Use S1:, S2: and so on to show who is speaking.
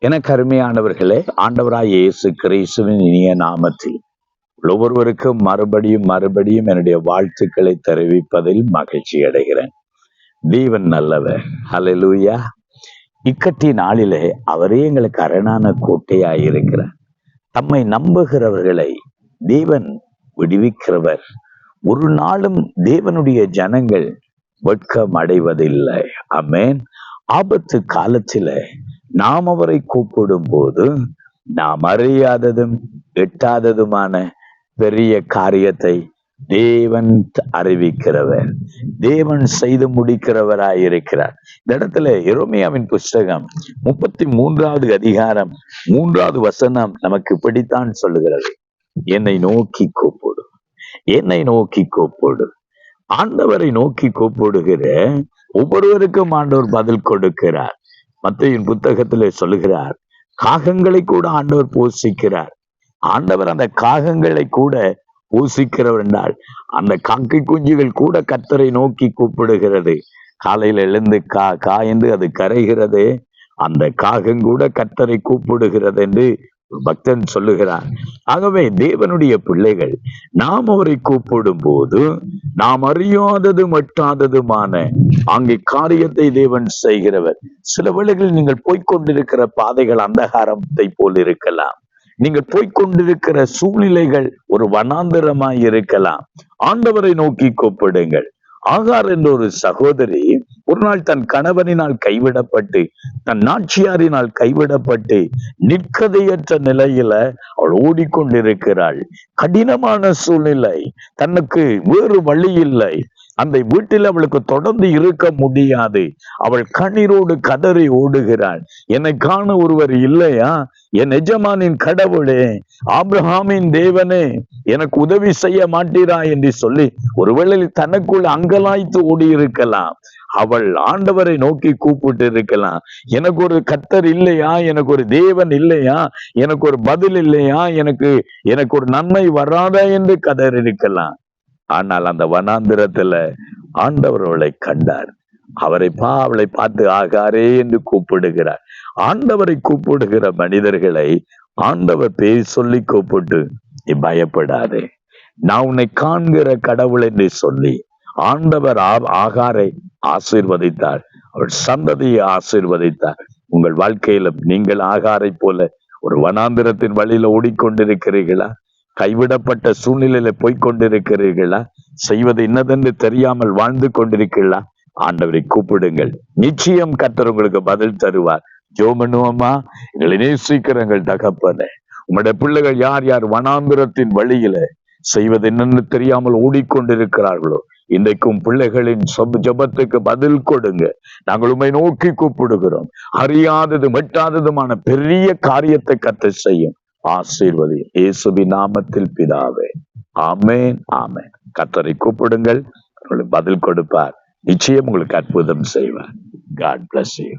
S1: எனக்கு அருமையானவர்களே, ஆண்டவராய் இயேசு கிறிஸ்துவின் இனிய நாமத்தில் ஒவ்வொருவருக்கும் மறுபடியும் என்னுடைய வாழ்த்துக்களை தெரிவிப்பதில் மகிழ்ச்சி அடைகிறேன். தேவன் நல்லவர். ஹல்லேலூயா. இக்கட்டி நாளிலே அவரே எங்களுக்கு அரணான கோட்டையாயிருக்கிறார். தம்மை நம்புகிறவர்களை தேவன் விடுவிக்கிறவர். ஒரு நாளும் தேவனுடைய ஜனங்கள் வெட்கம் அடைவதில்லை. ஆமென். ஆபத்து காலத்தில நாம் அவரை கூப்பிடும் போது நாம் அறியாததும் எட்டாததுமான பெரிய காரியத்தை தேவன் அறிவிக்கிறவர், தேவன் செய்து முடிக்கிறவராயிருக்கிறார். இந்த இடத்துல எரேமியாவின் புஸ்தகம் 33வது அதிகாரம் 3வது வசனம் நமக்கு இப்படித்தான் சொல்லுகிறது. என்னை நோக்கி கூப்பிடு, என்னை நோக்கி கூப்பிடு. ஆண்டவரை நோக்கி கூப்பிடுகிற ஒவ்வொருவருக்கும் ஆண்டவர் பதில் கொடுக்கிறார். மத்தேயுவின் புத்தகத்திலே சொல்லுகிறார், காகங்களை கூட ஆண்டவர் போஷிக்கிறார். ஆண்டவர் அந்த காகங்களை கூட போஷிக்கிறவர் என்றால் அந்த காக்கை குஞ்சுகள் கூட கர்த்தரை நோக்கி கூப்பிடுகிறது. காலையில எழுந்து கா என்று அது கரைகிறது. அந்த காகம் கூட கர்த்தரை கூப்பிடுகிறது என்று பக்தன் சொல்லுகிறார். ஆகவே தேவனுடைய பிள்ளைகள் நாம் அவரை கூப்பிடும் போது நாம் அறியாதது மட்டாததுமான அங்கே காரியத்தை தேவன் செய்கிறவர். சில வேளைகளில் நீங்கள் போய்கொண்டிருக்கிற பாதைகள் அந்தகாரத்தை போல் இருக்கலாம். நீங்கள் போய்கொண்டிருக்கிற சூழ்நிலைகள் ஒரு வனாந்தரமாய் இருக்கலாம். ஆண்டவரை நோக்கி கூப்பிடுங்கள். ஆகார் என்ற ஒரு சகோதரி ஒரு நாள் தன் கணவனினால் கைவிடப்பட்டு, தன் நாச்சியாரினால் கைவிடப்பட்டு நிற்கதையற்ற நிலையில அவள் ஓடிக்கொண்டிருக்கிறாள். கடினமான சூழ்நிலை, தனக்கு வேறு வழி இல்லை. அந்த வீட்டில் அவளுக்கு தொடர்ந்து இருக்க முடியாது. அவள் கண்ணீரோடு கதறி ஓடுகிறாள். என்னை காண ஒருவர் இல்லையா? என் எஜமானின் கடவுளே, ஆபிரகாமின் தேவனே, எனக்கு உதவி செய்ய மாட்டீரா என்று சொல்லி ஒருவேளை தனக்குள் அங்கலாய்த்து ஓடி இருக்கலாம். அவள் ஆண்டவரை நோக்கி கூப்பிட்டு இருக்கலாம். எனக்கு ஒரு கர்த்தர் இல்லையா? எனக்கு ஒரு தேவன் இல்லையா? எனக்கு ஒரு பதில் இல்லையா? எனக்கு ஒரு நன்மை வராதா என்று கதறி இருக்கலாம். ஆனால் அந்த வனாந்திரத்துல ஆண்டவர் அவளை கண்டார். அவளை பார்த்து ஆகாரே என்று கூப்பிடுகிறார். ஆண்டவரை கூப்பிடுகிற மனிதர்களை ஆண்டவர் பேர் சொல்லி கூப்பிட்டு, நீ பயப்படாதே, நான் உன்னை காண்கிற கடவுள் என்று சொல்லி ஆண்டவர் ஆகாரை ஆசீர்வதித்தார். அவள் சந்ததியை ஆசீர்வதித்தார். உங்கள் வாழ்க்கையில நீங்கள் ஆகாரை போல ஒரு வனாந்திரத்தின் வழியில ஓடிக்கொண்டிருக்கிறீர்களா? கைவிடப்பட்ட சூழ்நிலையில போய்கொண்டிருக்கிறீர்களா? செய்வது என்னதென்று தெரியாமல் வாழ்ந்து கொண்டிருக்கிறீர்களா? ஆண்டவரை கூப்பிடுங்கள். நிச்சயம் கர்த்தர் உங்களுக்கு பதில் தருவார். ஜெபம் பண்ணுவோமா? எங்களை நேசிக்கிற எங்கள் தகப்பனே, உம்முடைய பிள்ளைகள் யார் யார் வனாந்திரத்தின் வழியில செய்வது என்னன்னு தெரியாமல் ஓடிக்கொண்டிருக்கிறார்களோ, இன்றைக்கும் பிள்ளைகளின் ஜெபத்துக்கு பதில் கொடுங்க. நாங்கள் உம்மை நோக்கி கூப்பிடுகிறோம். அறியாதது மட்டாததுமான பெரிய காரியத்தை கர்த்தர் செய்யும். ஆசீர்வதி இயேசுவின் நாமத்தில் பிதாவே. ஆமென், ஆமென். கர்த்தரை கூப்பிடுங்கள், உங்களுக்கு பதில் கொடுப்பார். நிச்சயம் உங்களுக்கு அற்புதம் செய்வார். God bless you.